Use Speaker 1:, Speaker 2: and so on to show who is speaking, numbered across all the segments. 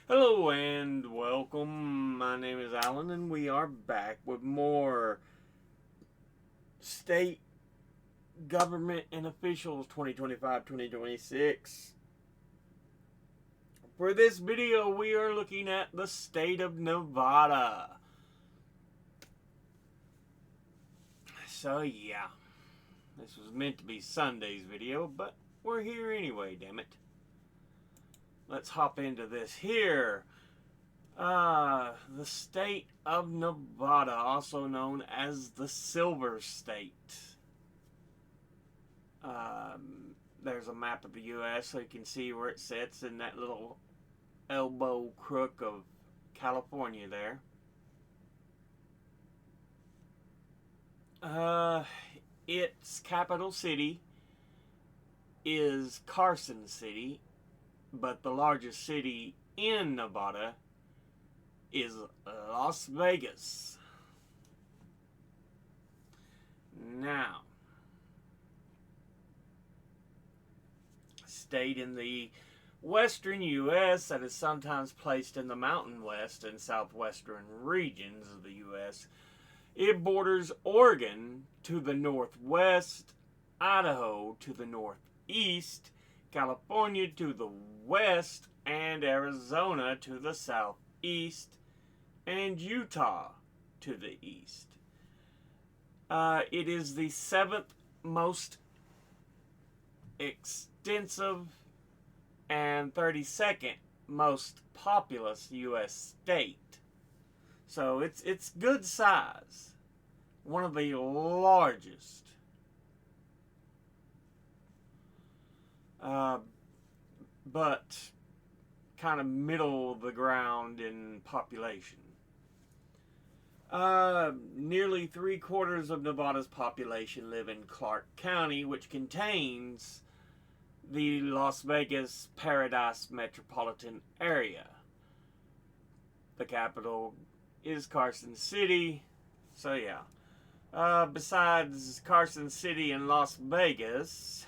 Speaker 1: Hello and welcome. My name is Alan, and we are back with more state government and officials 2025-2026. For this video, we are looking at the state of Nevada. So, yeah, this was meant to be Sunday's video, but we're here anyway, damn it. Let's hop into this here. The state of Nevada, also known as the Silver State. There's a map of the U.S. so you can see where it sits in that little elbow crook of California there. Its capital city is Carson City, but the largest city in Nevada is Las Vegas. Now, state in the western U.S. that is sometimes placed in the Mountain West and southwestern regions of the U.S. It borders Oregon to the northwest, Idaho to the northeast, California to the west, and Arizona to the southeast, and Utah to the east. It is the seventh most extensive and 32nd most populous U.S. state. So it's good size. One of the largest. But kind of middle of the ground in population. Nearly 3/4 of Nevada's population live in Clark County, which contains the Las Vegas Paradise metropolitan area. The capital is Carson City, so yeah. Besides Carson City and Las Vegas,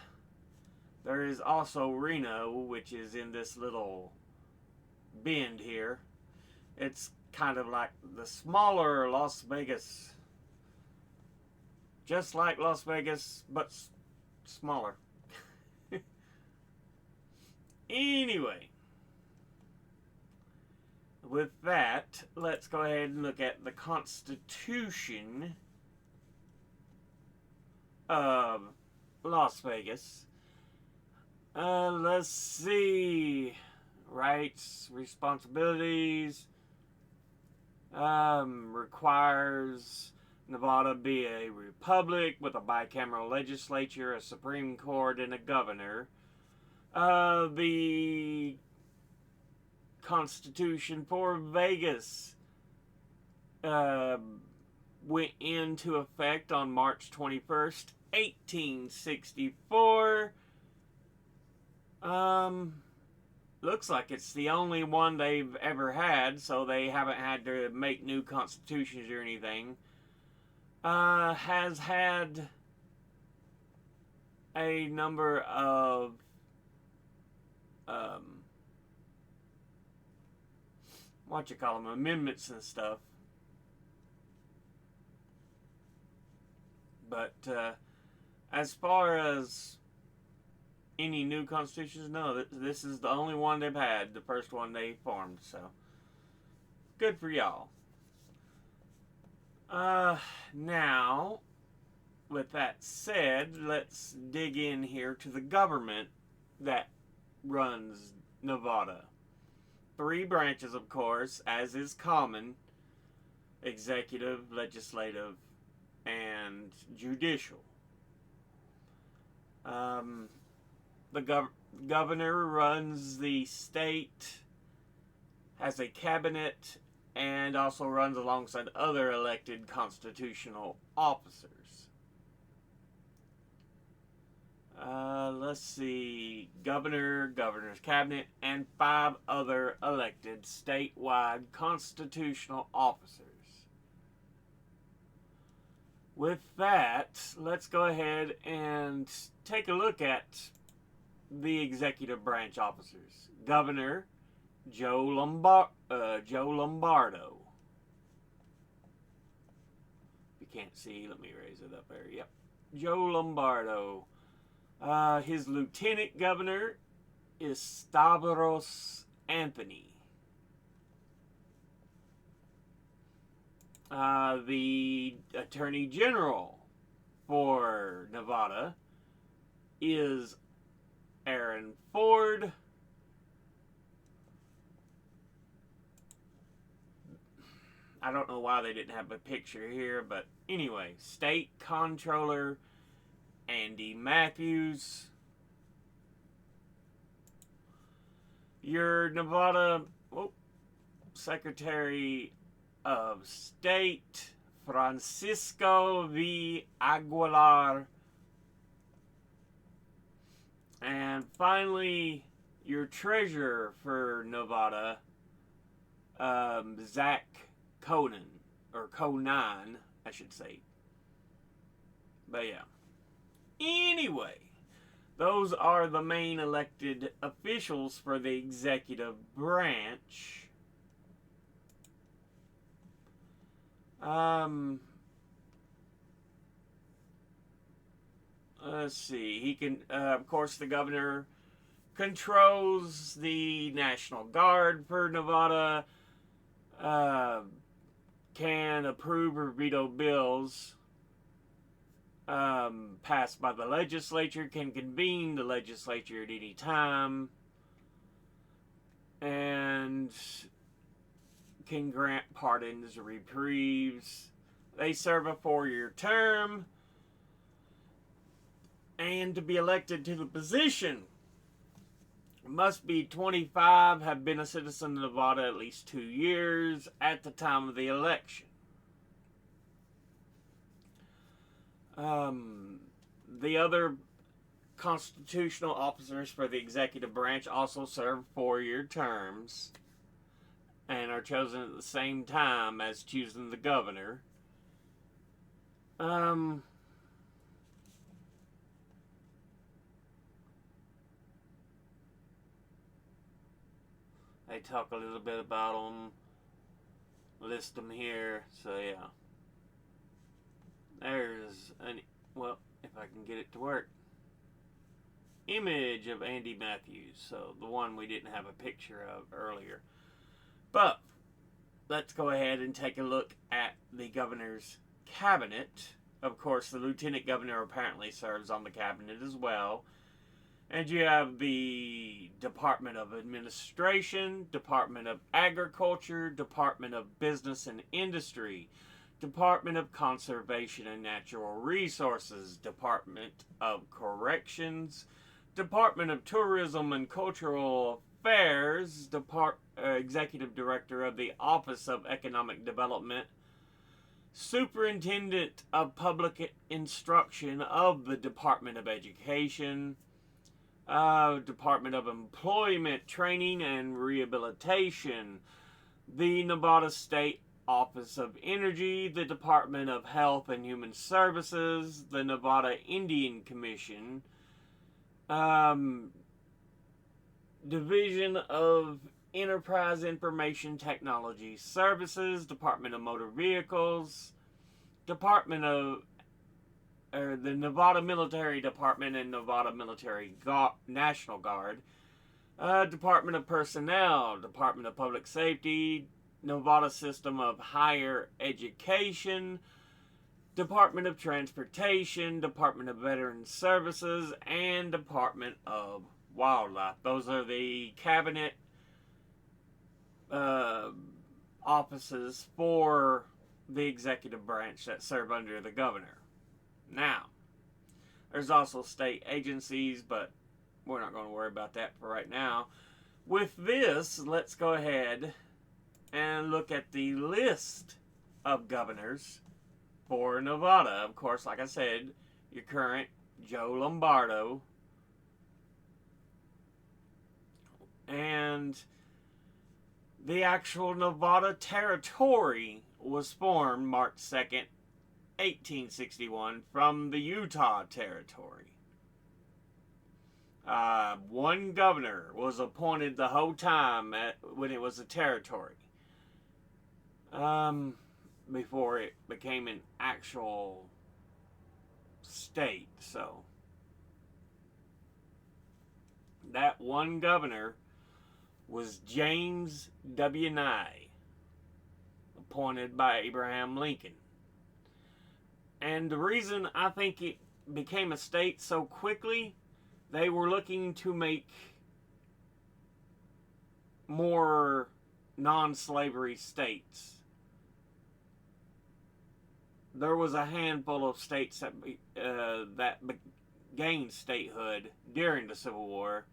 Speaker 1: there is also Reno, which is in this little bend here. It's kind of like the smaller Las Vegas, just like Las Vegas, but smaller. Anyway, with that, let's go ahead and look at the Constitution of Las Vegas. Let's see. Rights, responsibilities. Requires Nevada be a republic with a bicameral legislature, a Supreme Court, and a governor. The Constitution for Vegas went into effect on March 21st, 1864. Looks like it's the only one they've ever had, so they haven't had to make new constitutions or anything. Has had a number of amendments and stuff. But as far as any new constitutions, no, this is the only one they've had, the first one they formed, so good for y'all. Now, with that said, let's dig in here to the government that runs Nevada. 3 branches, of course, as is common: executive, legislative, and judicial. The governor runs the state, has a cabinet, and also runs alongside other elected constitutional officers. Let's see, governor, governor's cabinet, and 5 other elected statewide constitutional officers. With that, let's go ahead and take a look at the executive branch officers. Governor Joe Lombardo. If you can't see, let me raise it up there. Yep. Joe Lombardo. His lieutenant governor is Stavros Anthony. The attorney general for Nevada is Aaron Ford. I don't know why they didn't have a picture here, but anyway, State Comptroller Andy Matthews. Your Nevada Secretary of State, Francisco V. Aguilar. And finally, your treasurer for Nevada, Zach Conan, or Conan, I should say. But yeah. Anyway, those are the main elected officials for the executive branch. Let's see. He can, of course, the governor controls the National Guard for Nevada, can approve or veto bills passed by the legislature, can convene the legislature at any time, and can grant pardons or reprieves. They serve a 4-year term, and to be elected to the position must be 25, have been a citizen of Nevada at least 2 years at the time of the election. The other constitutional officers for the executive branch also serve 4-year terms and are chosen at the same time as choosing the governor. They talk a little bit about them, list them here, so yeah. There's an, well, if I can get it to work, image of Andy Matthews, so the one we didn't have a picture of earlier. But let's go ahead and take a look at the governor's cabinet. Of course, the lieutenant governor apparently serves on the cabinet as well. And you have the Department of Administration, Department of Agriculture, Department of Business and Industry, Department of Conservation and Natural Resources, Department of Corrections, Department of Tourism and Cultural Affairs, Executive Director of the Office of Economic Development, Superintendent of Public Instruction of the Department of Education, Department of Employment, Training and Rehabilitation, the Nevada State Office of Energy, the Department of Health and Human Services, the Nevada Indian Commission, Division of Enterprise Information Technology Services, Department of Motor Vehicles, Department of the Nevada Military Department and Nevada Military National Guard, Department of Personnel, Department of Public Safety, Nevada System of Higher Education, Department of Transportation, Department of Veterans Services, and Department of Wildlife. Those are the cabinet offices for the executive branch that serve under the governor. Now, there's also state agencies, but we're not going to worry about that for right now. With this, let's go ahead and look at the list of governors for Nevada. Of course, like I said, your current Joe Lombardo. And the actual Nevada Territory was formed March 2nd, 1861 from the Utah Territory. One governor was appointed the whole time when it was a territory. Before it became an actual state. So that one governor was James W. Nye, appointed by Abraham Lincoln. And the reason I think it became a state so quickly, they were looking to make more non-slavery states. There was a handful of states that gained statehood during the Civil War.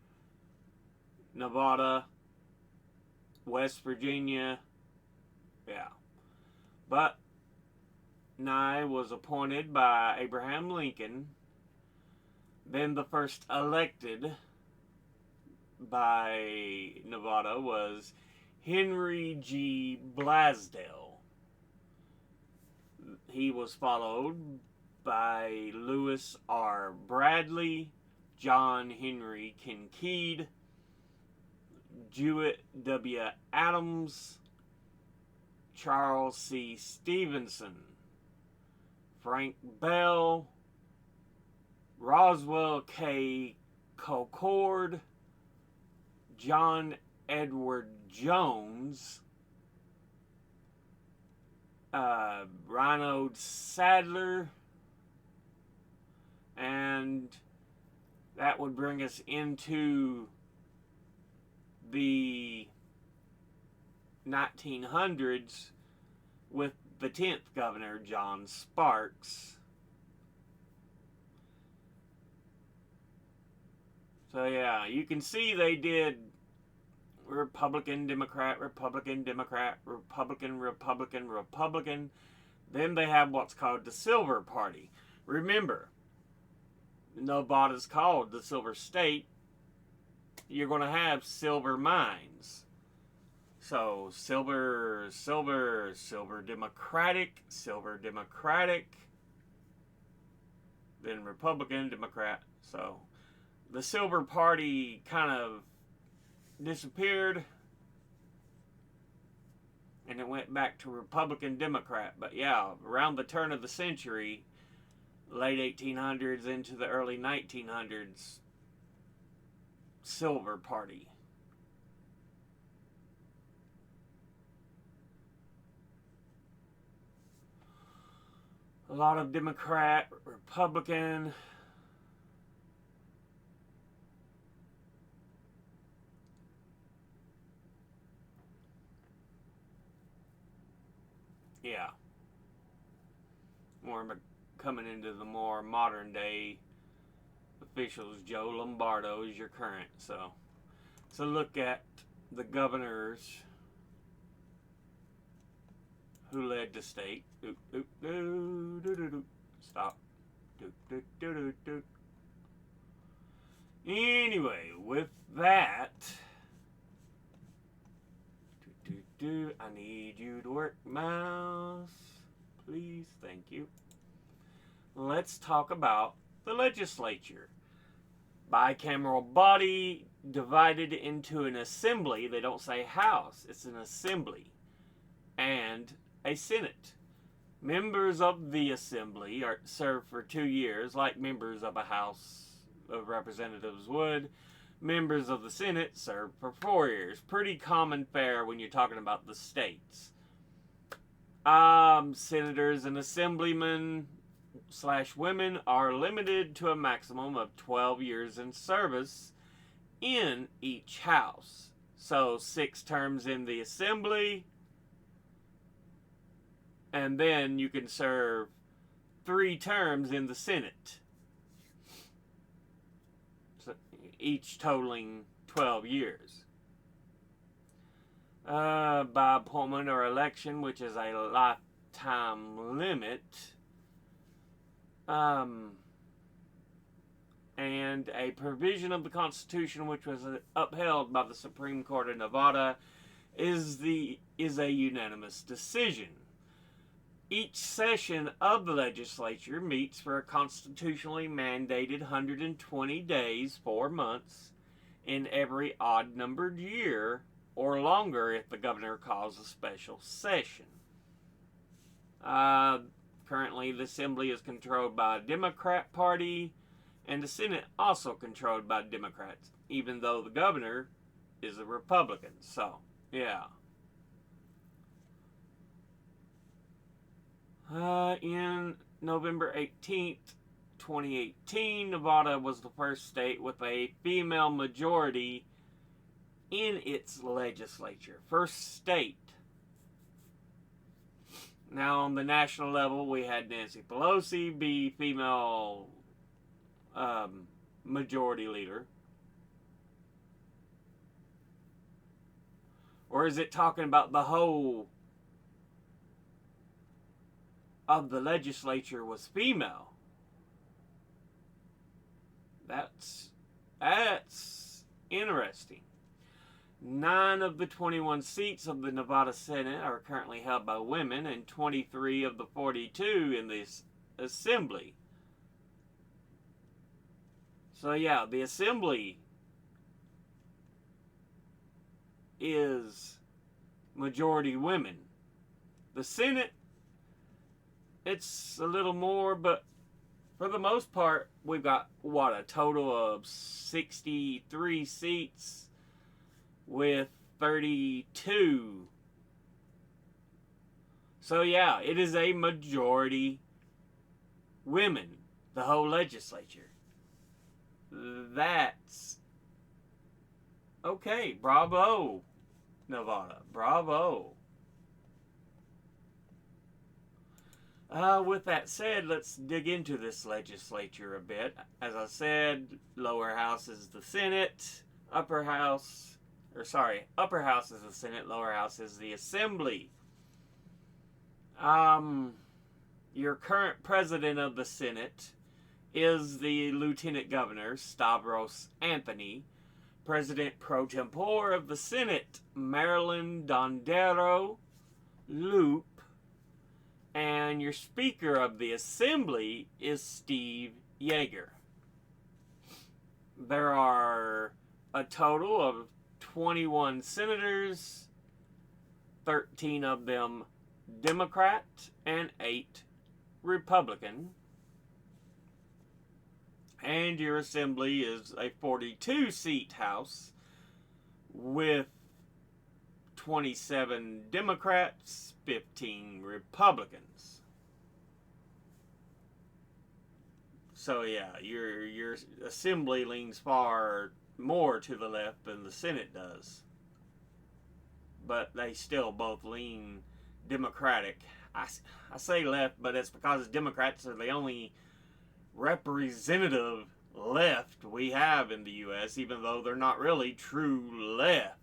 Speaker 1: Nevada, West Virginia, yeah. But Nye was appointed by Abraham Lincoln, then the first elected by Nevada was Henry G. Blaisdell. He was followed by Lewis R. Bradley, John Henry Kinkead, Jewett W. Adams, Charles C. Stevenson, Frank Bell, Roswell K. Colcord, John Edward Jones, Reinhold Sadler, and that would bring us into the 1900s with the 10th governor, John Sparks. So yeah, you can see they did Republican, Democrat, Republican, Democrat, Republican, Republican, Republican. Then they have what's called the Silver Party. Remember, Nevada's called the Silver State. You're going to have silver mines. So silver Democratic, then Republican, Democrat. So the Silver Party kind of disappeared, and it went back to Republican, Democrat. But yeah, around the turn of the century, late 1800s into the early 1900s, Silver Party. A lot of Democrat, Republican. Yeah. More coming into the more modern day officials. Joe Lombardo is your current. So look at the governors who led the state. Stop. Anyway, with that, I need you to work mouse, please. Thank you. Let's talk about the legislature. Bicameral body divided into an assembly. They don't say house, it's an assembly. And a senate. Members of the assembly serve for 2 years, like members of a House of Representatives would. Members of the Senate serve for 4 years. Pretty common fare when you're talking about the states. Senators and assemblymen / women are limited to a maximum of 12 years in service in each house. So 6 terms in the assembly, and then you can serve 3 terms in the Senate. So each totaling 12 years. By appointment or election, which is a lifetime limit. And a provision of the Constitution which was upheld by the Supreme Court of Nevada is a unanimous decision. Each session of the legislature meets for a constitutionally mandated 120 days, 4 months, in every odd numbered year, or longer if the governor calls a special session. Currently, the Assembly is controlled by the Democrat Party, and the Senate also controlled by Democrats, even though the governor is a Republican. So, yeah. In November 18th, 2018, Nevada was the first state with a female majority in its legislature. First state. Now, on the national level, we had Nancy Pelosi be female majority leader. Or is it talking about the whole of the legislature was female? That's interesting. 9 of the 21 seats of the Nevada Senate are currently held by women, and 23 of the 42 in this Assembly. So yeah, the Assembly is majority women. The Senate, it's a little more, but for the most part, we've got, a total of 63 seats with 32. So yeah, it is a majority women, the whole legislature. That's okay. Bravo, Nevada. Bravo. With that said, let's dig into this legislature a bit. As I said, lower house is the Senate, upper house is the Senate, lower house is the Assembly. Your current president of the Senate is the Lieutenant Governor, Stavros Anthony. President pro tempore of the Senate, Marilyn Dondero Loop. And your Speaker of the Assembly is Steve Yeager. There are a total of 21 senators, 13 of them Democrat and 8 Republican. And your Assembly is a 42-seat House with 27 Democrats, 15 Republicans. So yeah, your Assembly leans far more to the left than the Senate does. But they still both lean Democratic. I say left, but it's because Democrats are the only representative left we have in the U.S., even though they're not really true left.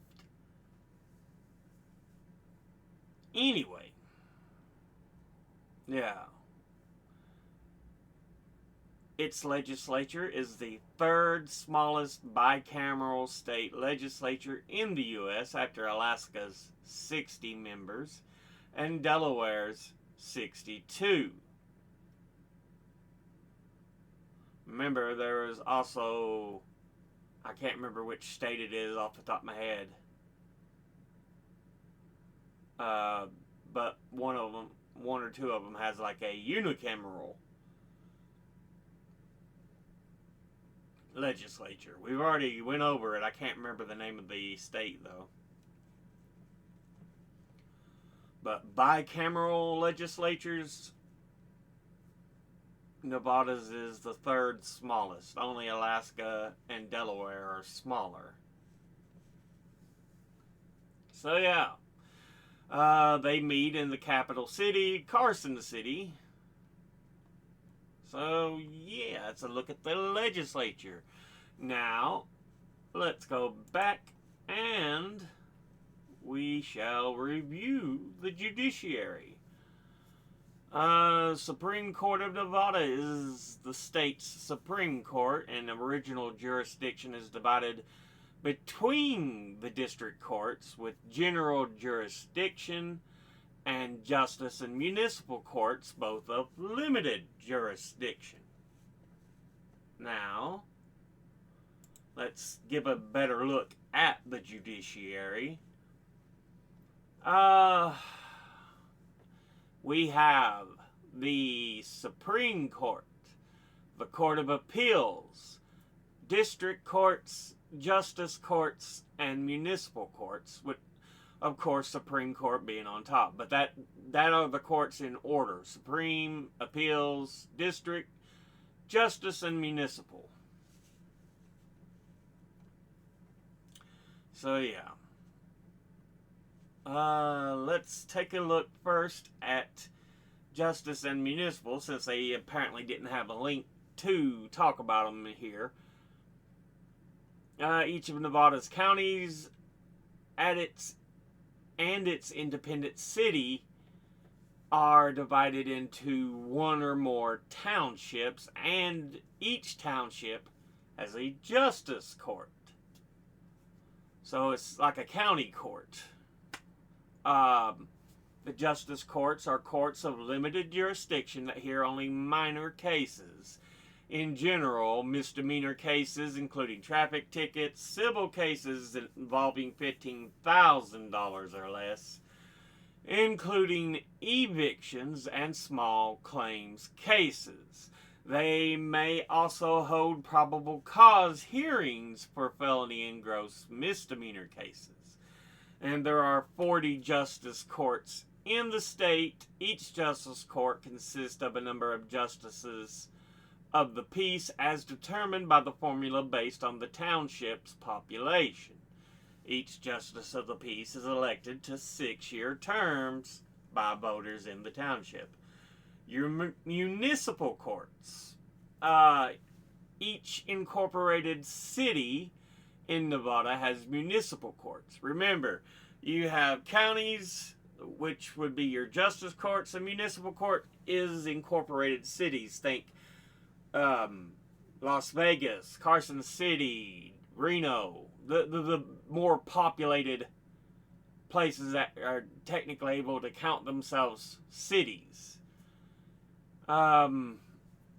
Speaker 1: Anyway, yeah. Its legislature is the third smallest bicameral state legislature in the U.S. after Alaska's 60 members and Delaware's 62. Remember, there is also, I can't remember which state it is off the top of my head, but one or two of them has like a unicameral legislature. We've already went over it. I can't remember the name of the state though. But bicameral legislatures, Nevada's is the third smallest. Only Alaska and Delaware are smaller. So yeah, they meet in the capital city, Carson City. So yeah, it's a look at the legislature. Now, let's go back and we shall review the judiciary. Supreme Court of Nevada is the state's Supreme Court, and original jurisdiction is divided between the district courts with general jurisdiction and justice and municipal courts, both of limited jurisdiction. Now, let's give a better look at the judiciary. We have the Supreme Court, the Court of Appeals, district courts, justice courts, and municipal courts, with, of course, Supreme Court being on top. But that are the courts in order: Supreme, Appeals, District, Justice, and Municipal. So yeah. Let's take a look first at Justice and Municipal, since they apparently didn't have a link to talk about them here. Each of Nevada's counties and its independent city are divided into one or more townships, and each township has a justice court. So it's like a county court. The justice courts are courts of limited jurisdiction that hear only minor cases. In general, misdemeanor cases, including traffic tickets, civil cases involving $15,000 or less, including evictions and small claims cases. They may also hold probable cause hearings for felony and gross misdemeanor cases. And there are 40 justice courts in the state. Each justice court consists of a number of justices of the peace as determined by the formula based on the township's population. Each justice of the peace is elected to 6-year terms by voters in the township. Your municipal courts. Each incorporated city in Nevada has municipal courts. Remember, you have counties, which would be your justice courts, and municipal court is incorporated cities. Think Las Vegas, Carson City, Reno, the more populated places that are technically able to count themselves cities.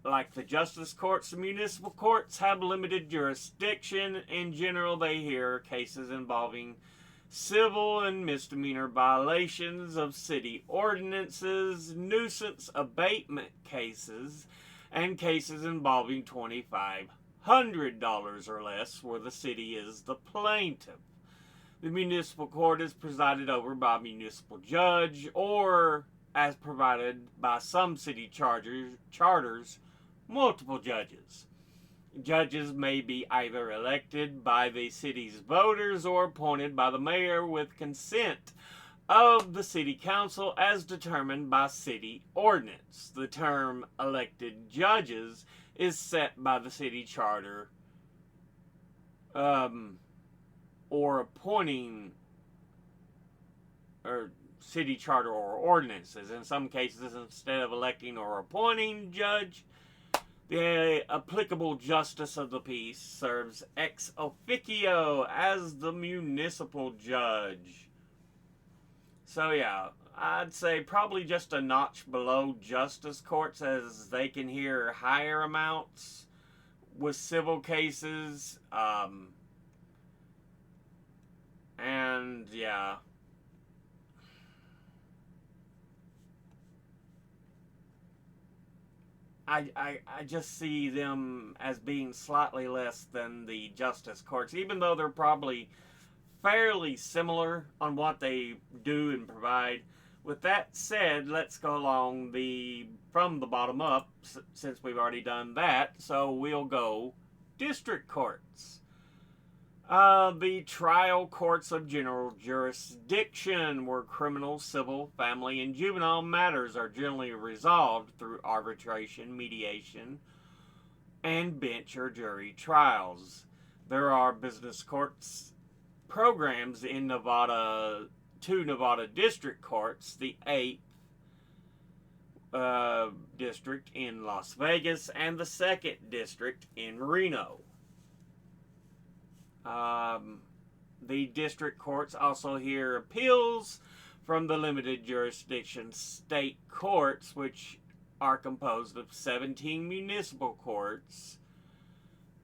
Speaker 1: Like the justice courts, the municipal courts have limited jurisdiction. In general, they hear cases involving civil and misdemeanor violations of city ordinances, nuisance abatement cases, and cases involving $2,500 or less where the city is the plaintiff. The municipal court is presided over by a municipal judge, or, as provided by some city charters, multiple judges. Judges may be either elected by the city's voters or appointed by the mayor with consent of the city council as determined by city ordinance. The term elected judges is set by the city charter or appointing or city charter or ordinances. In some cases, instead of electing or appointing judge, the applicable justice of the peace serves ex officio as the municipal judge. So yeah, I'd say probably just a notch below justice courts, as they can hear higher amounts with civil cases. And yeah. I just see them as being slightly less than the justice courts, even though they're probably fairly similar on what they do and provide. With that said, let's go along from the bottom up, since we've already done that. So we'll go district courts. The trial courts of general jurisdiction, where criminal, civil, family, and juvenile matters are generally resolved through arbitration, mediation, and bench or jury trials. There are business courts programs in Nevada, 2 Nevada district courts, the 8th district in Las Vegas and the 2nd district in Reno. The district courts also hear appeals from the limited jurisdiction state courts, which are composed of 17 municipal courts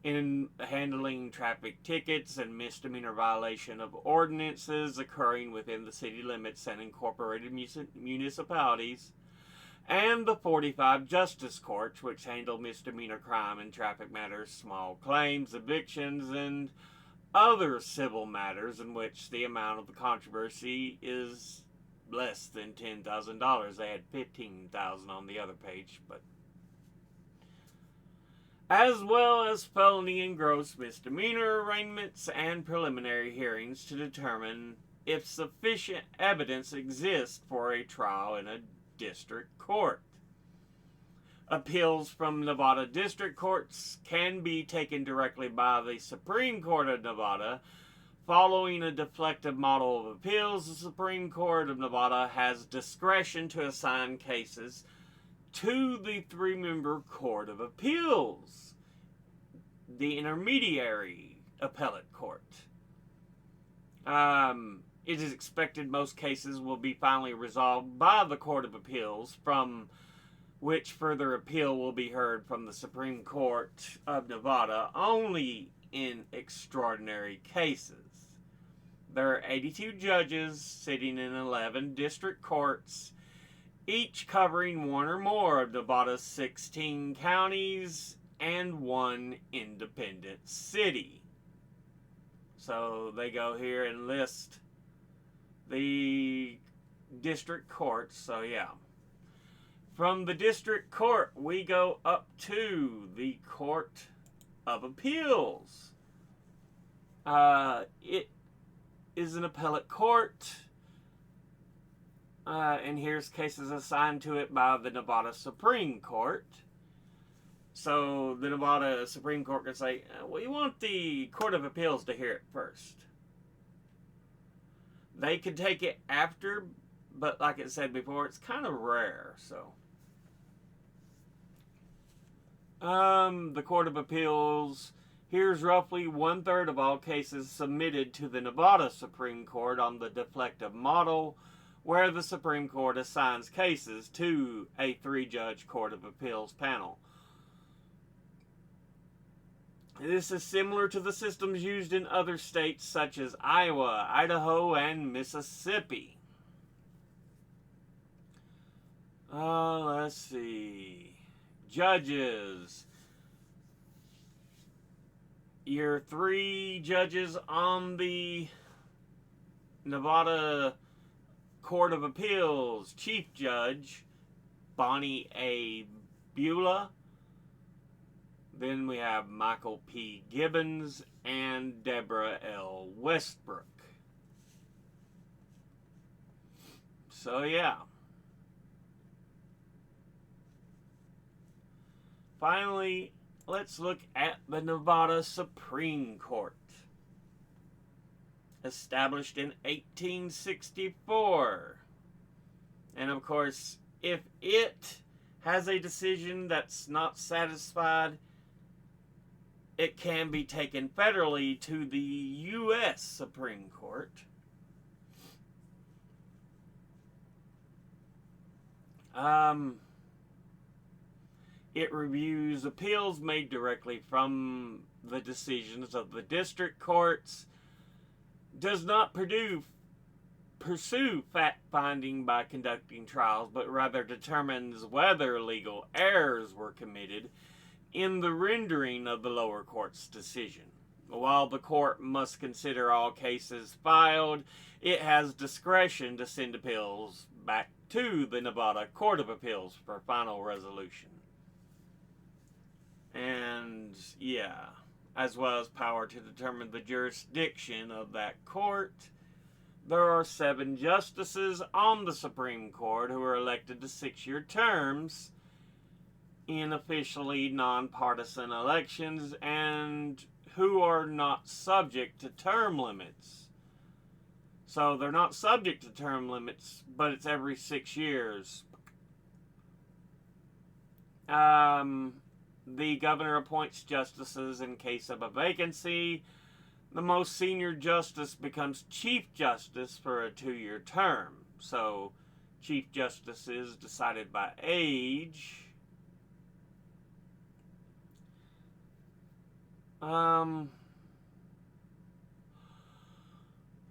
Speaker 1: in handling traffic tickets and misdemeanor violation of ordinances occurring within the city limits and incorporated municipalities, and the 45 justice courts, which handle misdemeanor crime and traffic matters, small claims, evictions, and other civil matters in which the amount of the controversy is less than $10,000. They had $15,000 on the other page, but as well as felony and gross misdemeanor arraignments and preliminary hearings to determine if sufficient evidence exists for a trial in a district court. Appeals from Nevada district courts can be taken directly by the Supreme Court of Nevada. Following a deflective model of appeals, the Supreme Court of Nevada has discretion to assign cases to the three-member Court of Appeals, the intermediary appellate court. It is expected most cases will be finally resolved by the Court of Appeals, from which further appeal will be heard from the Supreme Court of Nevada only in extraordinary cases. There are 82 judges sitting in 11 district courts, each covering one or more of Nevada's 16 counties and one independent city. So they go here and list the district courts. So yeah. From the district court, we go up to the Court of Appeals. It is an appellate court. And here's cases assigned to it by the Nevada Supreme Court. So the Nevada Supreme Court can say, we want the Court of Appeals to hear it first. They could take it after, but like I said before, it's kind of rare, so. The Court of Appeals hears roughly 1/3 of all cases submitted to the Nevada Supreme Court on the deflective model, where the Supreme Court assigns cases to a 3-judge Court of Appeals panel. This is similar to the systems used in other states such as Iowa, Idaho, and Mississippi. Let's see. Judges. Your 3 judges on the Nevada Court of Appeals: Chief Judge Bonnie A. Beulah. Then we have Michael P. Gibbons and Deborah L. Westbrook. So yeah. Finally, let's look at the Nevada Supreme Court. Established in 1864. And of course, if it has a decision that's not satisfied, it can be taken federally to the U.S. Supreme Court. It reviews appeals made directly from the decisions of the district courts, does not pursue fact-finding by conducting trials, but rather determines whether legal errors were committed in the rendering of the lower court's decision. While the court must consider all cases filed, it has discretion to send appeals back to the Nevada Court of Appeals for final resolution. And, yeah, as well as power to determine the jurisdiction of that court. There are 7 justices on the Supreme Court who are elected to 6-year terms in officially nonpartisan elections and who are not subject to term limits. So they're not subject to term limits, but it's every 6 years. The governor appoints justices in case of a vacancy. The most senior justice becomes Chief Justice for a 2-year term. So, Chief Justices decided by age.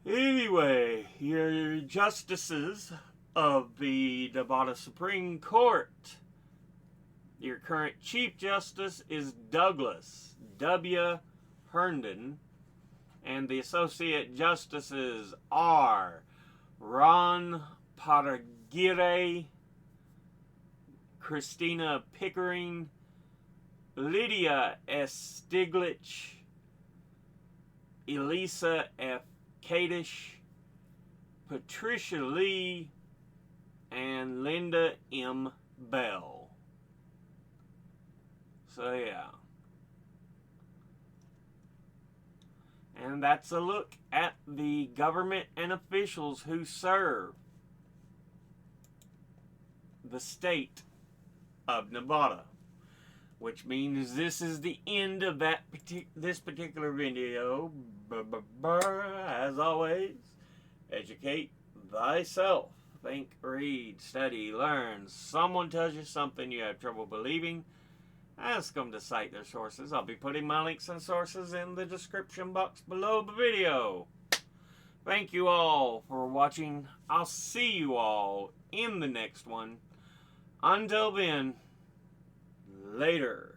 Speaker 1: Anyway, your justices of the Nevada Supreme Court. Your current Chief Justice is Douglas W. Herndon, and the Associate Justices are Ron Pataguirre, Christina Pickering, Lydia S. Stiglich, Elisa F. Kadish, Patricia Lee, and Linda M. Bell. So yeah. And that's a look at the government and officials who serve the state of Nevada. Which means this is the end of this particular video. As always, educate thyself. Think, read, study, learn. Someone tells you something you have trouble believing, ask them to cite their sources. I'll be putting my links and sources in the description box below the video. Thank you all for watching. I'll see you all in the next one. Until then, later.